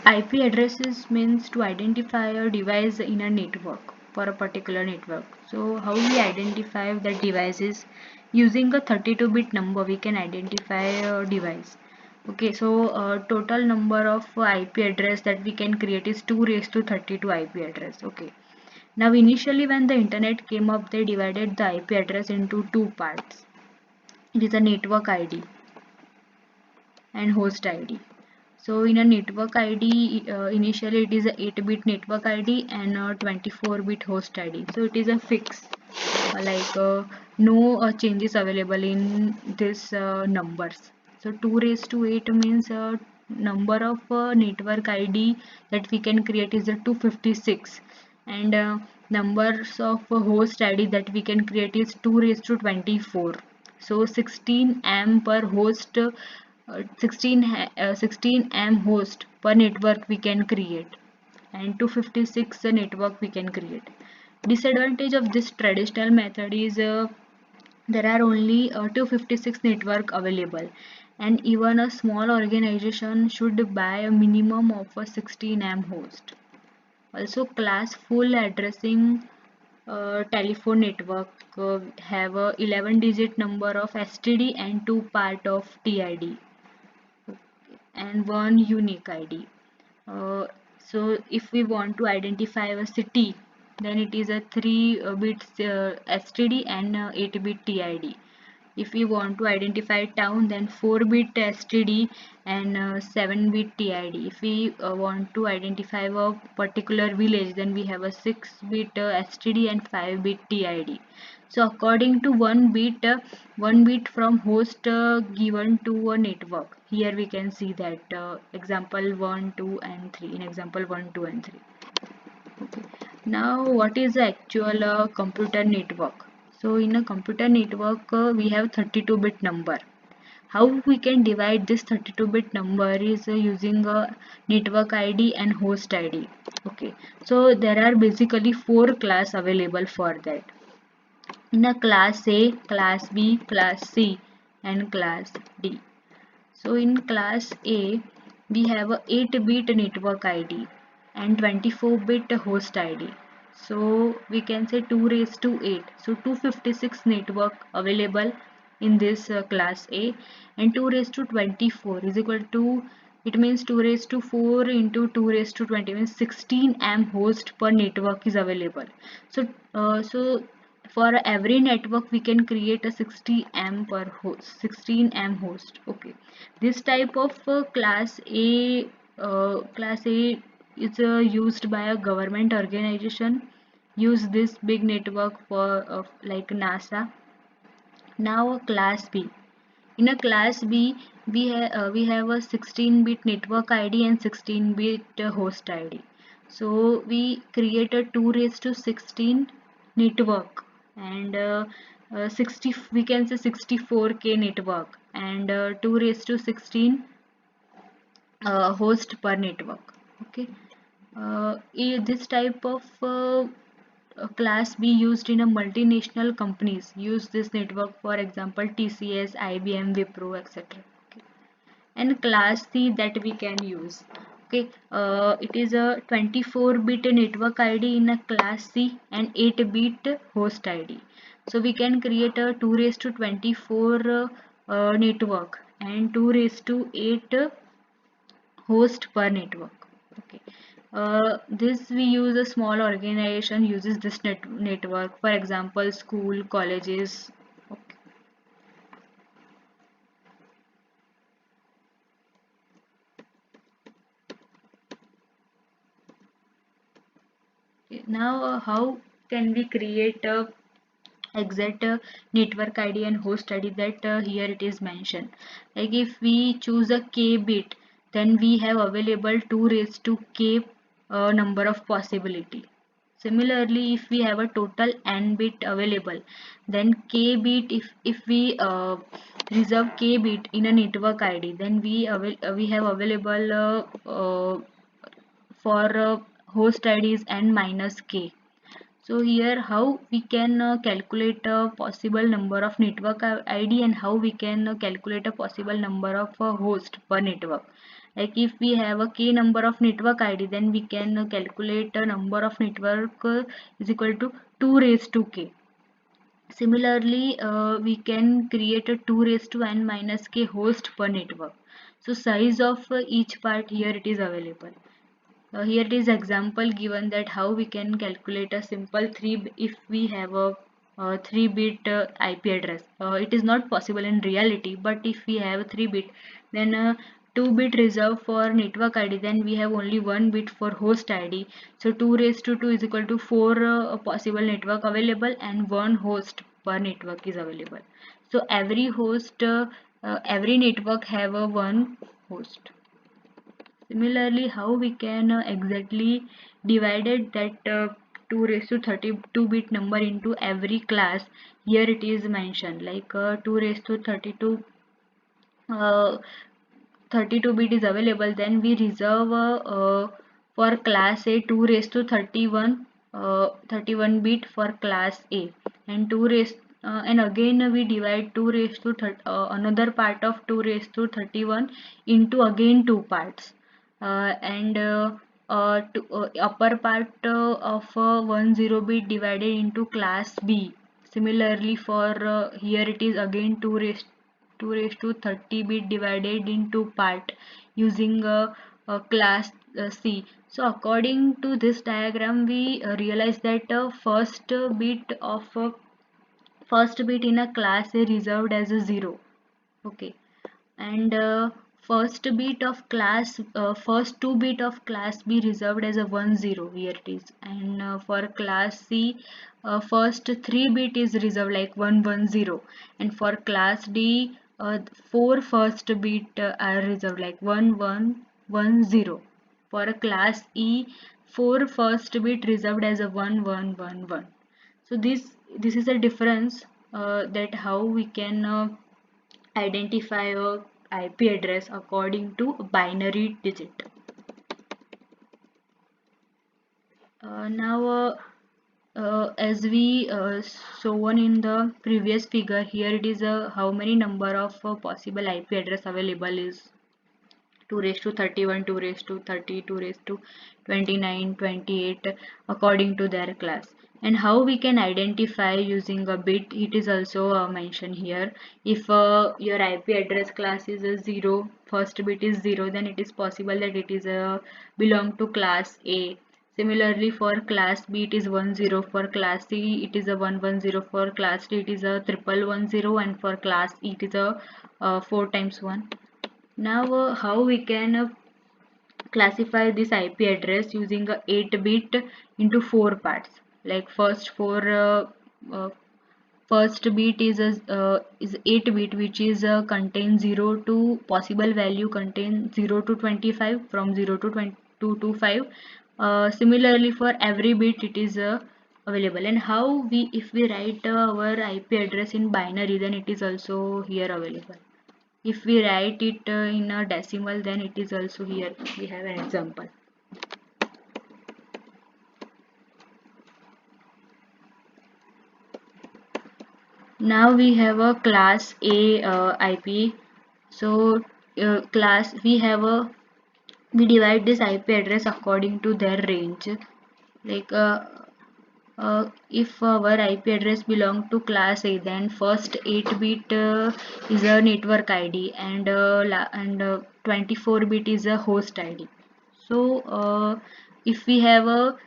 IP addresses means to identify a device in a network for a particular network. So how we identify that devices using a 32-bit number we can identify a device. Okay, so total number of IP address that we can create is 2 raised to 32 IP address. Okay. Now initially when the internet came up, they divided the IP address into two parts. It is a network ID and host ID. So in a network ID, initially it is a 8-bit network ID and a 24-bit host ID. So it is a fix, no changes available in this numbers. So 2 raised to 8 means number of network ID that we can create is a 256, and numbers of host ID that we can create is 2 raised to 24. So 16 am per host, 16 am host per network we can create, and 256 network we can create. Disadvantage of this traditional method is there are only 256 network available, and even a small organization should buy a minimum of a 16 am host. Also, class full addressing telephone network have a 11-digit number of STD and 2 part of TID and one unique ID. So if we want to identify a city, then it is a 3-bit STD and 8-bit TID. If we want to identify town, then 4-bit STD and 7-bit TID. If we want to identify a particular village, then we have a 6-bit STD and 5-bit TID. So according to one bit from host given to a network. Here we can see that example 1, 2 and 3 in example 1, 2 and 3. Okay. Now what is the actual computer network? So in a computer network we have 32-bit number. How we can divide this 32-bit number is using a network ID and host ID. Okay. So there are basically 4 class available for that. In a class A, class B, class C and class D. So in class A, we have a 8-bit network ID and 24-bit host ID. So we can say 2 raised to 8. So 256 network available in this class A, and 2 raised to 24 is equal to, it means 2 raised to 4 into 2 raised to 20 means 16 am host per network is available. So for every network we can create a 60 am per host, 16 am host. Okay, this type of class A is used by a government organization, use this big network for like NASA. Now a class B. In a class B, we have a 16-bit network ID and 16-bit host ID. So we create a 2 raised to 16 network, and 60 we can say 64K network, and 2 raised to 16 host per network. Okay, this type of class B used in a multinational companies use this network, for example TCS, IBM, Wipro, etc. Okay. And class C that we can use. Okay, it is a 24-bit network ID in a class C and 8-bit host ID. So we can create a 2 raised to 24 network and 2 raised to 8 host per network. Okay, this we use a small organization uses this network, for example school, colleges. Okay. Now how can we create a exact network ID and host ID that here it is mentioned. Like if we choose a k bit, then we have available 2 raised to k number of possibility. Similarly, if we have a total n bit available, then k bit, if we reserve k bit in a network ID, then we have available for host IDs n minus k. So here how we can calculate a possible number of network ID, and how we can calculate a possible number of host per network. Like if we have a k number of network ID, then we can calculate a number of network is equal to 2 raised to k. Similarly, we can create a 2 raised to n minus k host per network. So size of each part here it is available. Here it is example given that how we can calculate a simple 3 if we have a 3-bit IP address. It is not possible in reality, but if we have a 3-bit, then 2-bit reserved for network ID, then we have only 1 bit for host ID. So 2 raised to 2 is equal to 4 possible network available and 1 host per network is available. So every host, every network have a 1 host. Similarly, how we can exactly divided that 2 raised to 32-bit number into every class. Here it is mentioned like 2 raised to 32 uh, 32-bit is available, then we reserve for class A 2 raised to 31 bit for class A, and 2 raised and again we divide 2 raised to another part of 2 raised to 31 into again two parts, and upper part of 10 bit divided into class B. Similarly for here it is again 2 raised to 30-bit divided into part using class C. So according to this diagram, we realize that first bit in a class A reserved as a 0. Okay, and first 2 bit of class B reserved as a 10. Here it is, and for class C first 3-bit is reserved like 110, and for class D 4 first bit are reserved like 1110. For a class E 4 first bit reserved as a 1111. So this is a difference that how we can identify a IP address according to binary digit. Now, as we shown in the previous figure, here it is how many number of possible IP address available is 2 raised to 31, 2 raised to 30, 2 raised to 29, 28 according to their class. And how we can identify using a bit, it is also mentioned here. If your IP address class is a 0, first bit is 0, then it is possible that it is belong to class A. Similarly for class B it is 10, for class C it is a 110, for class D it is a 1110, and for class E it is a 4 times 1. Now how we can classify this IP address using a 8-bit into 4 parts. Like uh, first bit is 8-bit, which is contain 0 to possible value contain 0 to 25, from 0 to 25. Similarly for every bit it is available. And how we if we write our IP address in binary, then it is also here available. If we write it in a decimal, then it is also here. We have an example. Now we have a class A IP. So class we divide this IP address according to their range. Like if our IP address belong to class A, then first 8-bit is a network ID, and 24-bit is a host ID. So if we have a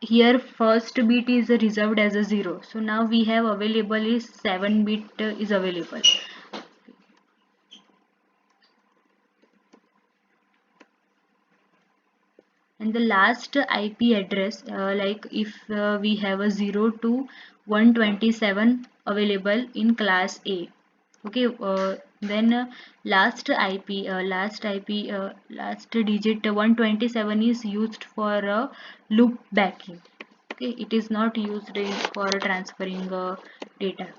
here first bit is reserved as a 0. So now we have available is 7-bit is available. And the last IP address, like if we have a 0 to 127 available in class A. Okay, then last digit 127 is used for loop backing. Okay, it is not used for transferring data.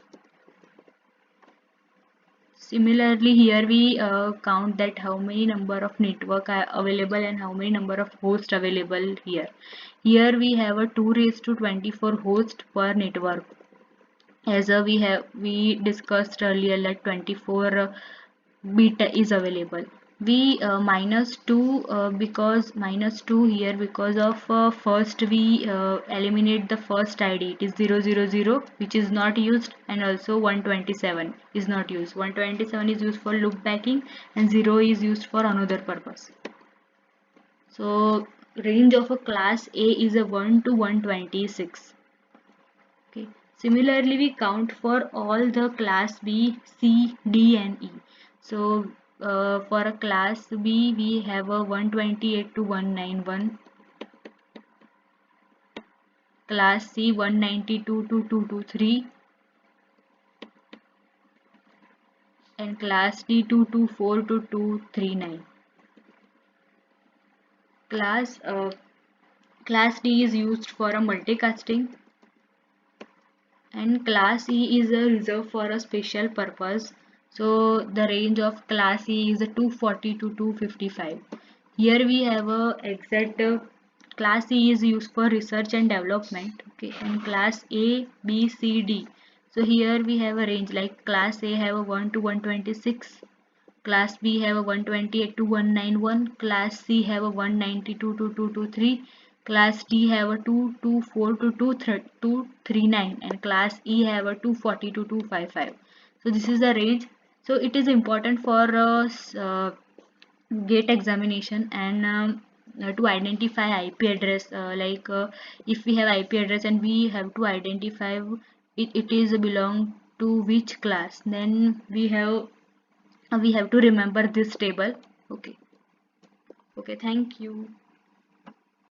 Similarly, here we count that how many number of network are available and how many number of hosts available here. Here we have a 2 raised to 24 host per network. As we discussed earlier, that 24 bit is available. we minus 2 because minus 2 here because of first we eliminate the first ID, it is 000 which is not used, and also 127 is not used. 127 is used for loop backing and 0 is used for another purpose. So range of a class A is a 1 to 126. Okay. Similarly, we count for all the class B, C, D and E. So for a class B, we have a 128 to 191, class C 192 to 223, and class D 224 to 239. Class class D is used for a multicasting, and class E is a reserved for a special purpose. So the range of class E is a 240 to 255. Here we have a exact class E is used for research and development, okay, and class A, B, C, D. So here we have a range like class A have a 1 to 126, class B have a 128 to 191, class C have a 192 to 223, class D have a 224 to 239, and class E have a 240 to 255. So this is the range. So it is important for gate examination and to identify IP address, if we have IP address and we have to identify it is belong to which class, then we have to remember this table. Okay. Okay, thank you.